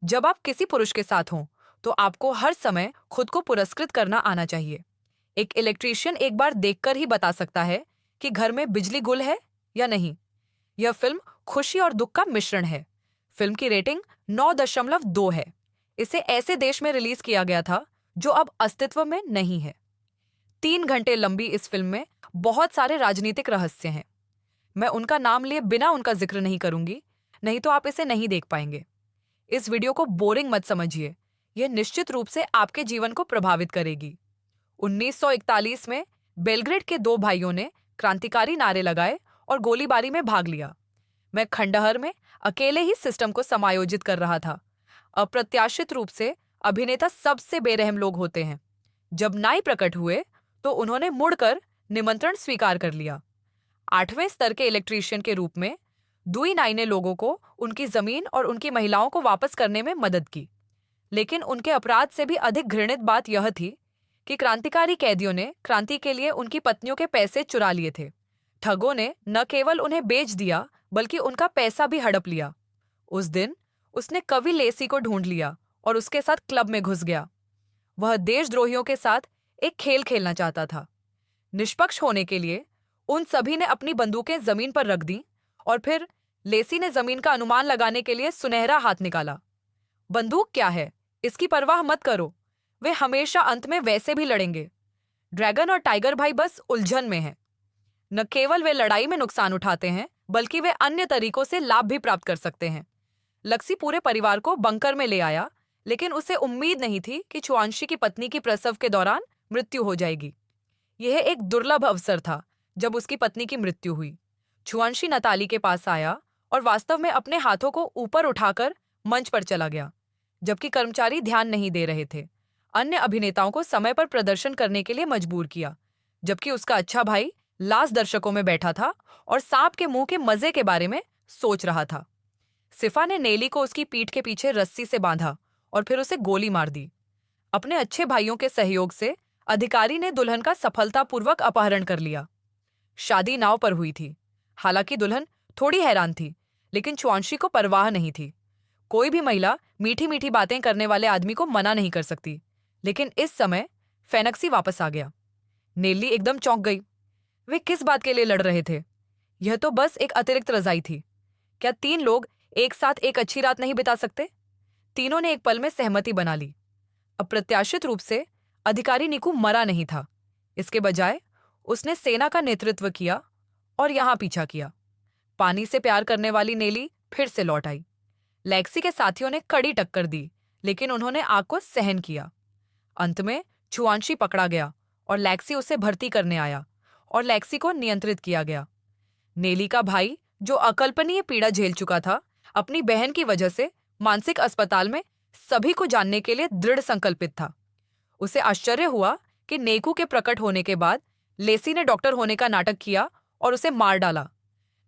जब आप किसी पुरुष के साथ हों, तो आपको हर समय खुद को पुरस्कृत करना आना चाहिए। एक इलेक्ट्रीशियन एक बार देखकर ही बता सकता है कि घर में बिजली गुल है या नहीं। यह फिल्म खुशी और दुख का मिश्रण है। फिल्म की रेटिंग 9.2 है। इसे ऐसे देश में रिलीज किया गया था जो अब अस्तित्व में नहीं है। 3 घंटे लंबी इस फिल्म में बहुत सारे राजनीतिक रहस्य हैं। मैं उनका नाम लिए बिना उनका जिक्र नहीं करूंगी, नहीं तो आप इसे नहीं देख पाएंगे। इस वीडियो को बोरिंग मत समझिए, यह निश्चित रूप से आपके जीवन को प्रभावित करेगी। 1941 में बेलग्रेड के दो भाइयों ने क्रांतिकारी नारे लगाए और गोलीबारी में भाग लिया। मैं खंडहर में अकेले ही सिस्टम को समायोजित कर रहा था। अप्रत्याशित रूप से अभिनेता सबसे बेरहम लोग होते हैं। जब नाई प्रकट हुए तो उन्होंने मुड़कर निमंत्रण स्वीकार कर लिया। 8वें स्तर के इलेक्ट्रीशियन के रूप में दुई नाई ने लोगों को उनकी जमीन और उनकी महिलाओं को वापस करने में मदद की। लेकिन उनके अपराध से भी अधिक घृणित बात यह थी कि क्रांतिकारी कैदियों ने क्रांति के लिए उनकी पत्नियों के पैसे चुरा लिए थे। ठगों ने न केवल उन्हें बेच दिया बल्कि उनका पैसा भी हड़प लिया। उस दिन उसने कवि लेसी को ढूंढ लिया और उसके साथ क्लब में घुस गया। वह देशद्रोहियों के साथ एक खेल खेलना चाहता था। निष्पक्ष होने के लिए उन सभी ने अपनी बंदूकें जमीन पर रख दी और फिर लेसी ने जमीन का अनुमान लगाने के लिए सुनहरा हाथ निकाला। बंदूक क्या है, इसकी परवाह मत करो, वे हमेशा अंत में वैसे भी लड़ेंगे। ड्रैगन और टाइगर भाई बस उलझन में हैं। न केवल वे लड़ाई में नुकसान उठाते हैं बल्कि वे अन्य तरीकों से लाभ भी प्राप्त कर सकते हैं। लक्सी पूरे परिवार को बंकर में ले आया, लेकिन उसे उम्मीद नहीं थी कि छुआंशी की पत्नी की प्रसव के दौरान मृत्यु हो जाएगी। यह एक दुर्लभ अवसर था। जब उसकी पत्नी की मृत्यु हुई, छुआंशी नताली के पास आया और वास्तव में अपने हाथों को ऊपर उठाकर मंच पर चला गया, जबकि कर्मचारी ध्यान नहीं दे रहे थे। अन्य अभिनेताओं को समय पर प्रदर्शन करने के लिए मजबूर किया, जबकि उसका अच्छा भाई लाश दर्शकों में बैठा था और सांप के मुंह के मजे के बारे में सोच रहा था। सिफा ने नेली को उसकी पीठ के पीछे रस्सी से बांधा और फिर उसे गोली मार दी। अपने अच्छे भाइयों के सहयोग से अधिकारी ने दुल्हन का सफलतापूर्वक अपहरण कर लिया। शादी नाव पर हुई थी। हालांकि दुल्हन थोड़ी हैरान थी, लेकिन छुआंशी को परवाह नहीं थी। कोई भी महिला मीठी मीठी बातें करने वाले आदमी को मना नहीं कर सकती। लेकिन इस समय फेनक्सी वापस आ गया। नेली एकदम चौंक गई। वे किस बात के लिए लड़ रहे थे? यह तो बस एक अतिरिक्त रजाई थी। क्या 3 लोग एक साथ एक अच्छी रात नहीं बिता सकते? तीनों ने एक पल में सहमति बना ली। अप्रत्याशित रूप से अधिकारी निकू मरा नहीं था। इसके बजाय उसने सेना का नेतृत्व किया और यहां पीछा किया। पानी से प्यार करने वाली नेली फिर से लौट आई। लेक्सी के साथियों ने कड़ी टक्कर दी, लेकिन उन्होंने आग को सहन किया। अंत में छुआंशी पकड़ा गया और लेक्सी उसे भर्ती करने आया और लेक्सी को नियंत्रित किया गया। नेली का भाई, जो अकल्पनीय पीड़ा झेल चुका था, अपनी बहन की वजह से मानसिक अस्पताल में सभी को जानने के लिए दृढ़ संकल्पित था। उसे आश्चर्य हुआ कि नेकू के प्रकट होने के बाद लेसी ने डॉक्टर होने का नाटक किया और उसे मार डाला।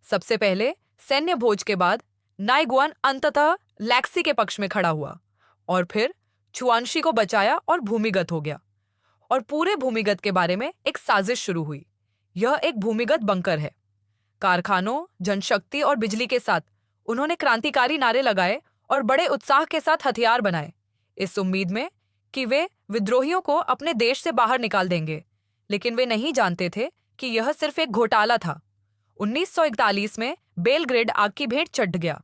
सबसे पहले सैन्य भोज के बाद नाइगुआन अंततः लेक्सी के पक्ष में खड़ा हुआ और फिर छुआंशी को बचाया और भूमिगत हो गया। और पूरे भूमिगत के बारे में एक साजिश शुरू हुई। यह एक भूमिगत बंकर है। कारखानों, जनशक्ति और बिजली के साथ उन्होंने क्रांतिकारी नारे लगाए और बड़े उत्साह के साथ हथियार बनाए, इस उम्मीद में कि वे विद्रोहियों को अपने देश से बाहर निकाल देंगे। लेकिन वे नहीं जानते थे कि यह सिर्फ एक घोटाला था। 1941 में बेलग्रेड आग की भेंट चढ़ गया।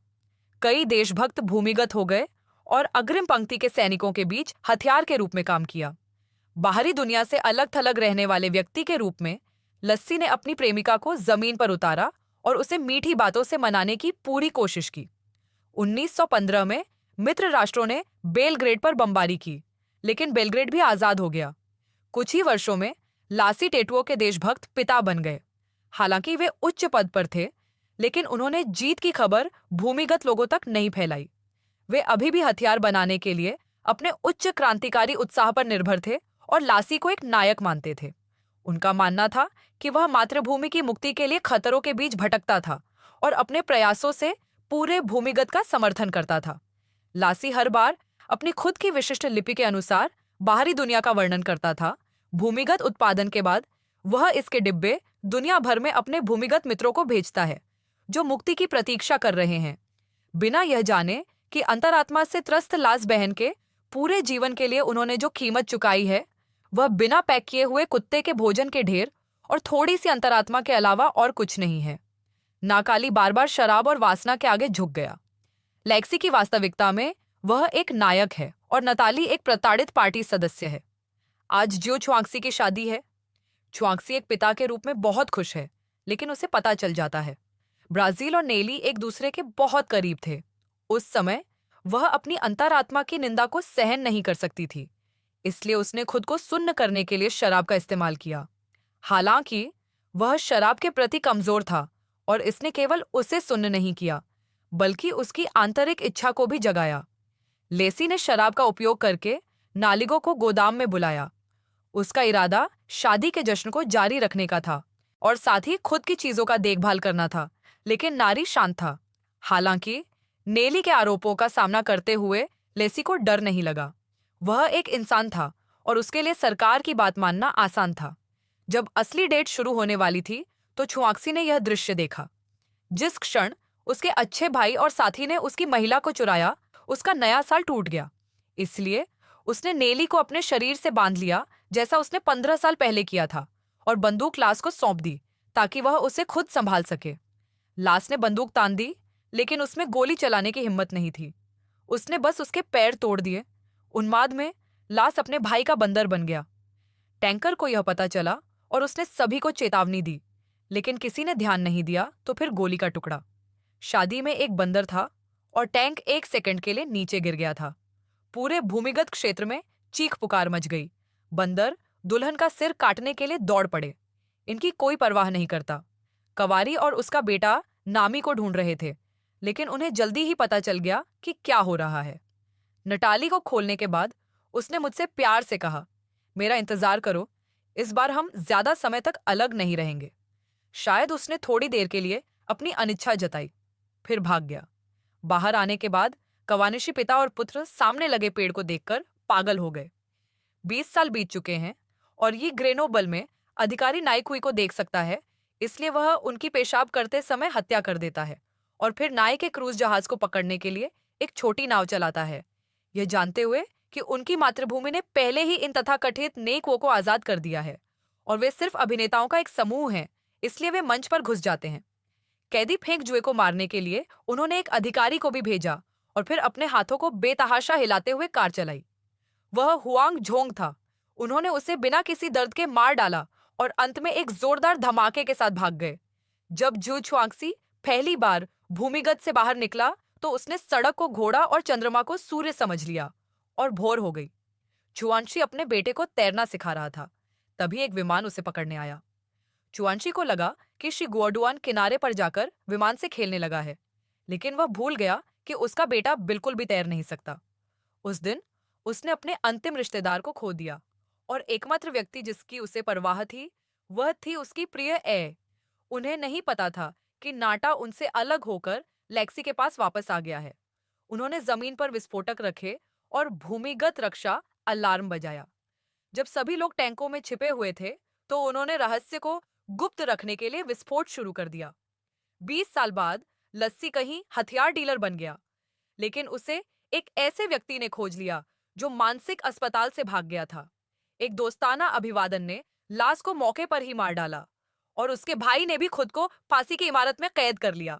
कई देशभक्त भूमिगत हो गए और अग्रिम पंक्ति के सैनिकों के बीच हथियार के रूप में काम किया। बाहरी दुनिया से अलग थलग रहने वाले व्यक्ति के रूप में लस्सी ने अपनी प्रेमिका को जमीन पर उतारा और उसे मीठी बातों से मनाने की पूरी कोशिश की। 1915 में मित्र राष्ट्रों ने बेलग्रेड पर बमबारी की, लेकिन बेलग्रेड भी आजाद हो गया। कुछ ही वर्षों में लासी टेटुओ के देशभक्त पिता बन गए। हालांकि वे उच्च पद पर थे, लेकिन उन्होंने जीत की खबर भूमिगत लोगों तक नहीं फैलाई। वे अभी भी हथियार बनाने के लिए अपने उच्च क्रांतिकारी उत्साह पर निर्भर थे और लासी को एक नायक मानते थे। उनका मानना था कि वह मातृभूमि की मुक्ति के लिए खतरों के बीच भटकता था और अपने प्रयासों से पूरे भूमिगत का समर्थन करता था। लासी हर बार अपनी खुद की विशिष्ट लिपि के अनुसार बाहरी दुनिया का वर्णन करता था। भूमिगत उत्पादन के बाद वह इसके डिब्बे दुनिया भर में अपने भूमिगत मित्रों को भेजता है जो मुक्ति की प्रतीक्षा कर रहे हैं, बिना यह जाने कि अंतरात्मा से त्रस्त लास बहन के पूरे जीवन के लिए उन्होंने जो कीमत चुकाई है वह बिना पैक किए हुए कुत्ते के भोजन के ढेर और थोड़ी सी अंतरात्मा के अलावा और कुछ नहीं है। नाकाली बार बार शराब और वासना के आगे झुक गया। लेक्सी की वास्तविकता में वह एक नायक है और नताली एक प्रताड़ित पार्टी सदस्य है। आज जियो छुआंक्सी की शादी है। छुआंक्सी एक पिता के रूप में बहुत खुश है, लेकिन उसे पता चल जाता है ब्राजील और नेली एक दूसरे के बहुत करीब थे। उस समय वह अपनी अंतरात्मा की निंदा को सहन नहीं कर सकती थी, इसलिए उसने खुद को सुन्न करने के लिए शराब का इस्तेमाल किया। हालांकि वह शराब के प्रति कमजोर था और इसने केवल उसे सुन्न नहीं किया बल्कि उसकी आंतरिक इच्छा को भी जगाया। लेसी ने शराब का उपयोग करके नालिगो को गोदाम में बुलाया। उसका इरादा शादी के जश्न को जारी रखने का था और साथ ही खुद की चीजों का देखभाल करना था, लेकिन नारी शांत था। हालांकि नेली के आरोपों का सामना करते हुए लेसी को डर नहीं लगा। वह एक इंसान था और उसके लिए सरकार की बात मानना आसान था। जब असली डेट शुरू होने वाली थी तो छुआंक्सी ने यह दृश्य देखा। जिस क्षण उसके अच्छे भाई और साथी ने उसकी महिला को चुराया, उसका नया साल टूट गया। इसलिए उसने नेली को अपने शरीर से बांध लिया जैसा उसने 15 साल पहले किया था और बंदूक लास को सौंप दी ताकि वह उसे खुद संभाल सके। लास ने बंदूक तान दी, लेकिन उसमें गोली चलाने की हिम्मत नहीं थी। उसने बस उसके पैर तोड़ दिए। उन्माद में लास अपने भाई का बंदर बन गया। टैंकर को यह पता चला और उसने सभी को चेतावनी दी, लेकिन किसी ने ध्यान नहीं दिया तो फिर गोली का टुकड़ा। शादी में एक बंदर था और टैंक 1 सेकंड के लिए नीचे गिर गया था। पूरे भूमिगत क्षेत्र में चीख पुकार मच गई। बंदर दुल्हन का सिर काटने के लिए दौड़ पड़े। इनकी कोई परवाह नहीं करता। कवारी और उसका बेटा नामी को ढूंढ रहे थे, लेकिन उन्हें जल्दी ही पता चल गया कि क्या हो रहा है। नटाली को खोलने के बाद उसने मुझसे प्यार से कहा, मेरा इंतजार करो, इस बार हम ज्यादा समय तक अलग नहीं रहेंगे। शायद उसने थोड़ी देर के लिए अपनी अनिच्छा जताई, फिर भाग गया। बाहर आने के बाद कवानिशी पिता और पुत्र सामने लगे पेड़ को देखकर पागल हो गए। 20 साल बीत चुके हैं और ये ग्रेनोबल में अधिकारी नाइकुई को देख सकता है, इसलिए वह उनकी पेशाब करते समय हत्या कर देता है और फिर नाई के क्रूज जहाज को पकड़ने के लिए एक छोटी नाव चलाता है, यह जानते हुए कि उनकी मातृभूमि ने पहले ही इन तथाकथित नेकुओं को आजाद कर दिया है और वे सिर्फ अभिनेताओं का एक समूह हैं, इसलिए वे मंच पर घुस जाते हैं। कैदी फेंक जुए को मारने के लिए उन्होंने एक अधिकारी को भी भेजा और फिर अपने हाथों को बेतहाशा हिलाते हुए कार चलाई। वह हुआंग झोंग था। उन्होंने उसे बिना किसी दर्द के मार डाला और अंत में एक जोरदार धमाके के साथ भाग गए। जब जू छुआंक्सी पहली बार भूमिगत से बाहर निकला तो उसने सड़क को घोड़ा और चंद्रमा को सूर्य समझ लिया और भोर हो गई। छुआंशी अपने बेटे को तैरना सिखा रहा था, तभी एक विमान उसे पकड़ने आया। छुआंशी को लगा कि श्री गुओडुआन किनारे पर जाकर विमान से खेलने लगा है, लेकिन वह भूल गया कि उसका बेटा बिल्कुल भी तैर नहीं सकता। उस दिन उसने अपने अंतिम रिश्तेदार को खो दिया और एकमात्र व्यक्ति जिसकी उसे परवाह थी वह थी उसकी प्रिय ए। उन्हें नहीं पता था कि नाटा उनसे अलग होकर लेक्सी के पास वापस आ गया है। उन्होंने जमीन पर विस्फोटक रखे और भूमिगत रक्षा अलार्म बजाया। जब सभी लोग टैंकों में छिपे हुए थे तो उन्होंने रहस्य को गुप्त रखने के लिए विस्फोट शुरू कर दिया। 20 साल बाद लस्सी कहीं हथियार डीलर बन गया, लेकिन उसे एक ऐसे व्यक्ति ने खोज लिया जो मानसिक अस्पताल से भाग गया था। एक दोस्ताना अभिवादन ने लाश को मौके पर ही मार डाला और उसके भाई ने भी खुद को फांसी की इमारत में कैद कर लिया।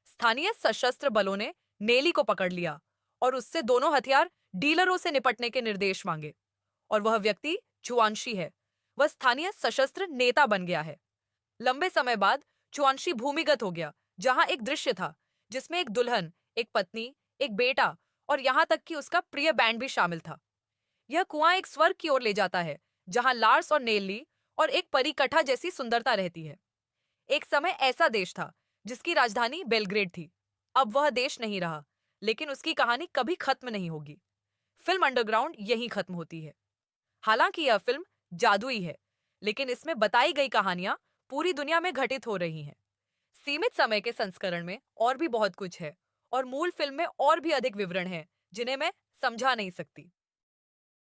स्थानीय सशस्त्र बलों ने नेली को पकड़ लिया और उससे दोनों हथियार डीलरों से निपटने के निर्देश मांगे। और वह व्यक्ति चुआंशी है। वह स्थानीय सशस्त्र नेता बन गया है। लंबे समय बाद चुआंशी भूमिगत हो गया, जहां एक दृश्य था जिसमें एक दुल्हन, एक पत्नी, एक बेटा और यहां तक कि उसका प्रिय बैंड भी शामिल था। यह कुआं एक स्वर्ग की ओर ले जाता है जहां लार्स और नेल्ली और एक परिकठा जैसी सुंदरता रहती है। एक समय ऐसा देश था जिसकी राजधानी बेलग्रेड थी। अब वह देश नहीं रहा, लेकिन उसकी कहानी कभी खत्म नहीं होगी। फिल्म अंडरग्राउंड यहीं खत्म होती है। हालांकि यह फिल्म जादुई है, लेकिन इसमें बताई गई कहानियां पूरी दुनिया में घटित हो रही हैं। सीमित समय के संस्करण में और भी बहुत कुछ है और मूल फिल्म में और भी अधिक विवरण हैं जिन्हें मैं समझा नहीं सकती।